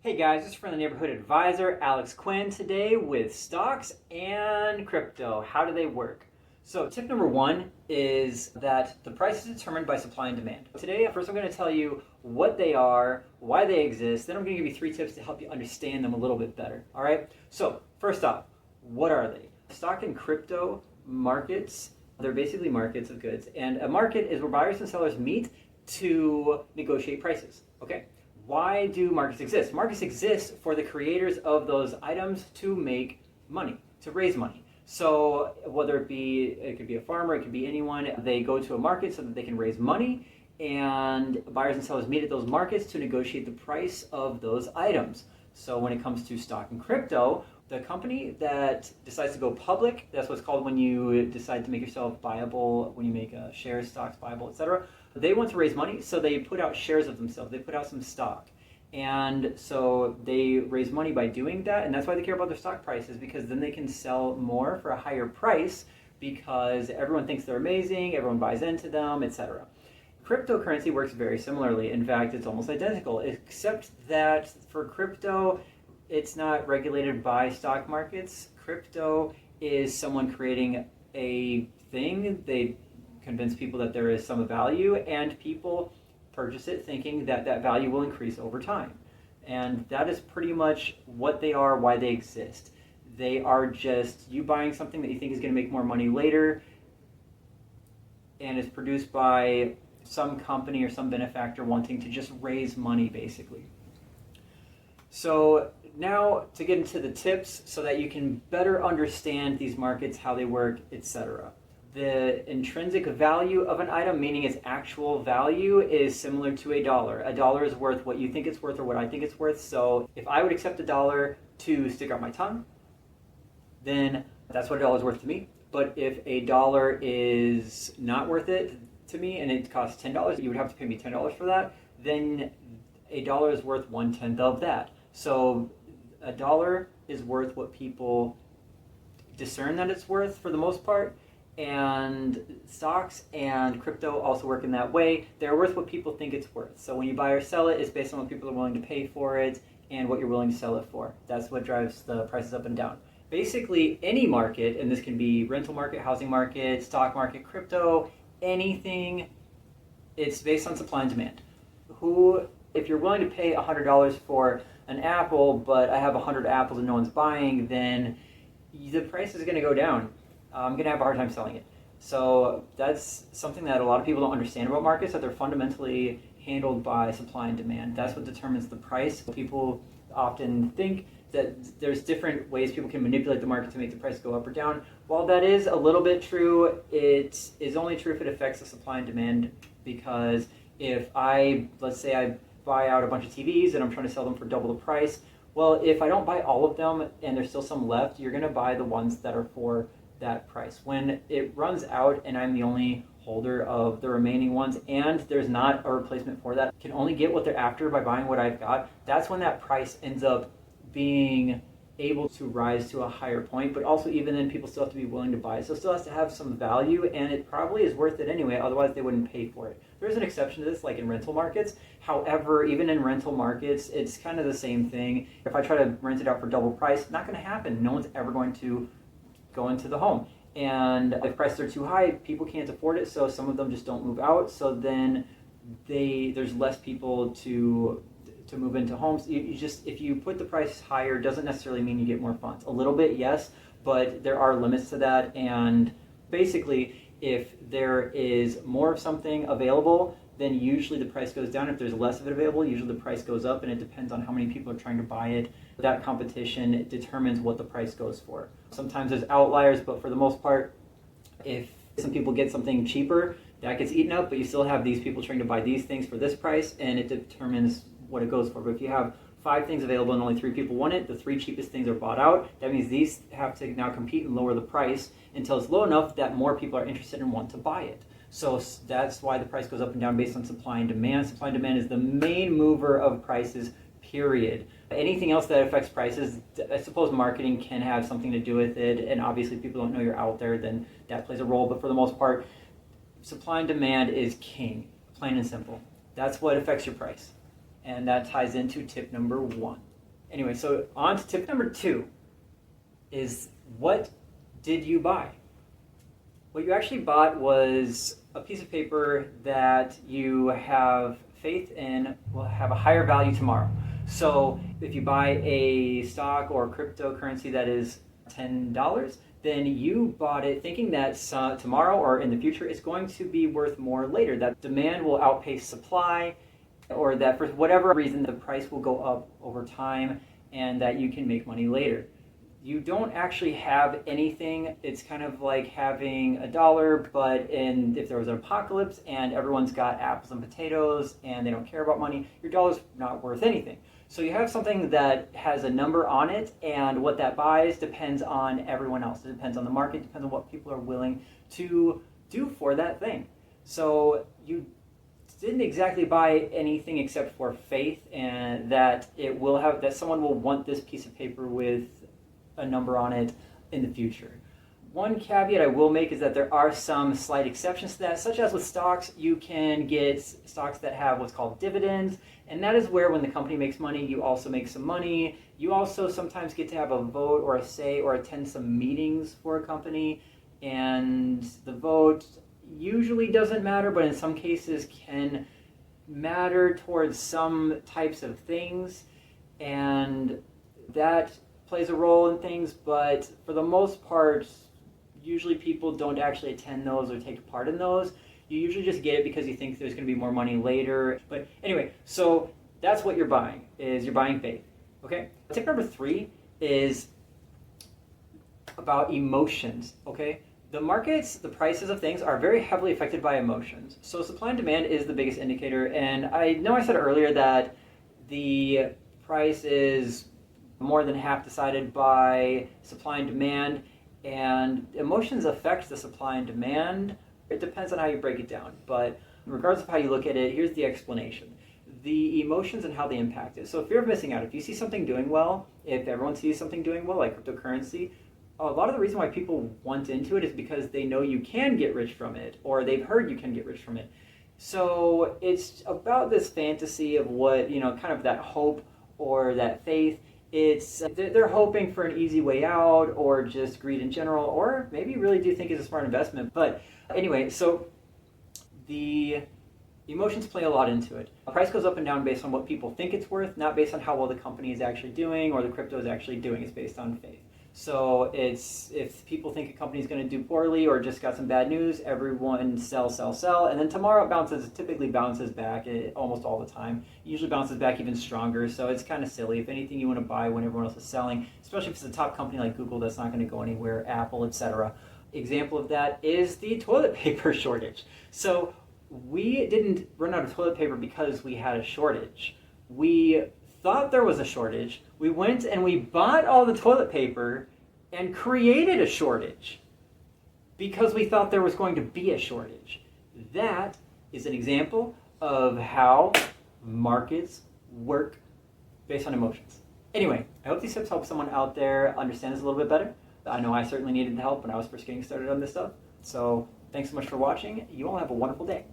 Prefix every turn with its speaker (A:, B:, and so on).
A: Hey guys, this is from the Neighborhood Advisor, Alex Quinn, today with stocks and crypto. How do they work? So tip number one is that the price is determined by supply and demand. Today, first I'm going to tell you what they are, why they exist, then I'm going to give you 3 tips to help you understand them a little bit better. All right? So first off, what are they? Stock and crypto markets, they're basically markets of goods. And a market is where buyers and sellers meet to negotiate prices. Okay? Why do markets exist? Markets exist for the creators of those items to make money, to raise money. So whether it could be a farmer, it could be anyone, they go to a market so that they can raise money, and buyers and sellers meet at those markets to negotiate the price of those items. So when it comes to stock and crypto, the company that decides to go public, that's what's called when you decide to make yourself viable, when you make shares, stocks viable, etc. They want to raise money, so they put out shares of themselves. They put out some stock. And so they raise money by doing that, and that's why they care about their stock prices, because then they can sell more for a higher price because everyone thinks they're amazing, everyone buys into them, etc. Cryptocurrency works very similarly. In fact, it's almost identical, except that for crypto, it's not regulated by stock markets. Crypto is someone creating a thing. They convince people that there is some value, and people purchase it thinking that that value will increase over time. And that is pretty much what they are, why they exist. They are just you buying something that you think is going to make more money later, and it's produced by some company or some benefactor wanting to just raise money, basically. So now to get into the tips so that you can better understand these markets, how they work, etc. The intrinsic value of an item, meaning its actual value, is similar to a dollar. A dollar is worth what you think it's worth or what I think it's worth. So if I would accept a dollar to stick out my tongue, then that's what a dollar is worth to me. But if a dollar is not worth it to me and it costs $10, you would have to pay me $10 for that, then a dollar is worth 1/10 of that. So a dollar is worth what people discern that it's worth for the most part. And stocks and crypto also work in that way. They're worth what people think it's worth. So when you buy or sell it, it's based on what people are willing to pay for it and what you're willing to sell it for. That's what drives the prices up and down. Basically, any market, and this can be rental market, housing market, stock market, crypto, anything, it's based on supply and demand. If you're willing to pay $100 for an apple, but I have 100 apples and no one's buying, then the price is going to go down. I'm going to have a hard time selling it. So that's something that a lot of people don't understand about markets, that they're fundamentally handled by supply and demand. That's what determines the price. People often think that there's different ways people can manipulate the market to make the price go up or down. While that is a little bit true, it is only true if it affects the supply and demand, because if let's say I buy out a bunch of TVs and I'm trying to sell them for double the price, well, if I don't buy all of them and there's still some left, you're going to buy the ones that are for that price. When it runs out and I'm the only holder of the remaining ones and there's not a replacement for that, can only get what they're after by buying what I've got, that's when that price ends up being able to rise to a higher point. But also, even then, people still have to be willing to buy it. So it still has to have some value, and it probably is worth it anyway, otherwise they wouldn't pay for it. There's an exception to this, like in rental markets. However, even in rental markets, it's kind of the same thing. If I try to rent it out for double price, not going to happen. No one's ever going to go into the home. And if prices are too high, people can't afford it, so some of them just don't move out. So then there's less people to move into homes. If you put the price higher, doesn't necessarily mean you get more funds. A little bit, yes, but there are limits to that. And basically, if there is more of something available, then usually the price goes down. If there's less of it available, usually the price goes up, and it depends on how many people are trying to buy it. That competition determines what the price goes for. Sometimes there's outliers, but for the most part, if some people get something cheaper, that gets eaten up, but you still have these people trying to buy these things for this price, and it determines what it goes for. But if you have 5 things available and only 3 people want it, the 3 cheapest things are bought out. That means these have to now compete and lower the price until it's low enough that more people are interested and want to buy it. So that's why the price goes up and down based on supply and demand. Supply and demand is the main mover of prices, period. Anything else that affects prices, I suppose marketing can have something to do with it, and obviously if people don't know you're out there, then that plays a role. But for the most part, supply and demand is king, plain and simple. That's what affects your price. And that ties into tip number 1. Anyway, so on to tip number 2 is, what did you buy? What you actually bought was a piece of paper that you have faith in will have a higher value tomorrow. So if you buy a stock or cryptocurrency that is $10, then you bought it thinking that tomorrow or in the future it's going to be worth more later, that demand will outpace supply, or that for whatever reason the price will go up over time and that you can make money later. You don't actually have anything. It's kind of like having $1, but if there was an apocalypse and everyone's got apples and potatoes and they don't care about money, your dollar's not worth anything. So you have something that has a number on it, and what that buys depends on everyone else. It depends on the market, depends on what people are willing to do for that thing. So you didn't exactly buy anything except for faith and that that someone will want this piece of paper with a number on it in the future. One caveat I will make is that there are some slight exceptions to that, such as with stocks. You can get stocks that have what's called dividends, and that is where when the company makes money, you also make some money. You also sometimes get to have a vote or a say or attend some meetings for a company, and the vote usually doesn't matter, but in some cases can matter towards some types of things, and that plays a role in things, but for the most part, usually people don't actually attend those or take part in those. You usually just get it because you think there's going to be more money later. But anyway, so that's what you're buying, is you're buying faith. Okay? Tip number 3 is about emotions. Okay? The markets, the prices of things are very heavily affected by emotions. So supply and demand is the biggest indicator. And I know I said earlier that the price is more than half decided by supply and demand, and emotions affect the supply and demand. It depends on how you break it down, but regardless of how you look at it, here's the explanation. The emotions and how they impact it. So fear of missing out. If you see something doing well, if everyone sees something doing well, like cryptocurrency, a lot of the reason why people want into it is because they know you can get rich from it, or they've heard you can get rich from it. So it's about this fantasy of what, kind of that hope or that faith. They're hoping for an easy way out, or just greed in general, or maybe really do think it's a smart investment. But anyway, so the emotions play a lot into it. The price goes up and down based on what people think it's worth, not based on how well the company is actually doing or the crypto is actually doing. It's based on faith. So if people think a company is going to do poorly or just got some bad news, everyone sell, and then tomorrow it typically bounces back almost all the time. It usually bounces back even stronger, so it's kind of silly. If anything, you want to buy when everyone else is selling, especially if it's a top company like Google that's not going to go anywhere, Apple, etc. Example of that is the toilet paper shortage. So we didn't run out of toilet paper because we had a shortage. We thought there was a shortage. We went and we bought all the toilet paper and created a shortage because we thought there was going to be a shortage. That is an example of how markets work based on emotions. Anyway, I hope these tips help someone out there understand this a little bit better. I know I certainly needed the help when I was first getting started on this stuff. So thanks so much for watching. You all have a wonderful day.